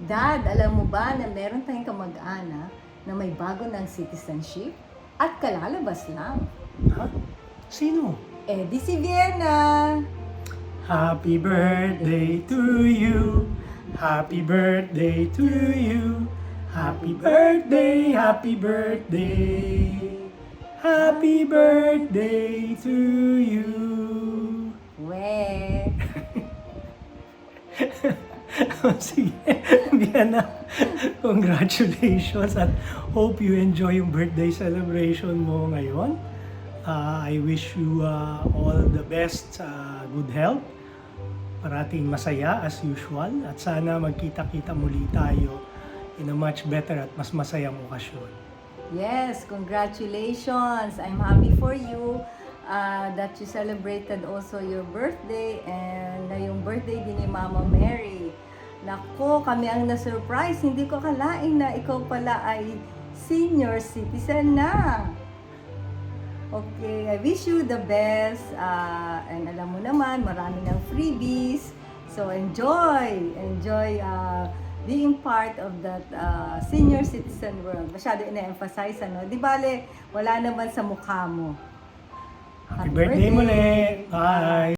Dad, alam mo ba na meron tayong kamag-anak na may bago ng citizenship? At kalalabas lang. Ha? Sino? Eh, di si Vienna! Happy birthday to you. Happy birthday to you. Happy birthday, happy birthday. Happy birthday to you. We! Sige, Vienna, congratulations at hope you enjoy yung birthday celebration mo ngayon. I wish you all the best, good health, parating masaya as usual, at sana magkita-kita muli tayo in a much better at mas masayang okasyon. Yes, congratulations! I'm happy for you that you celebrated also your birthday and na yung birthday din ni Mama Mary. Nako, kami ang na-surprise. Hindi ko akalain na ikaw pala ay senior citizen na. Okay, I wish you the best. And alam mo naman, marami ng freebies. So enjoy being part of that senior citizen world. Masyado ina-emphasize, ano? Di bale, wala naman sa mukha mo. Happy birthday muli! Bye!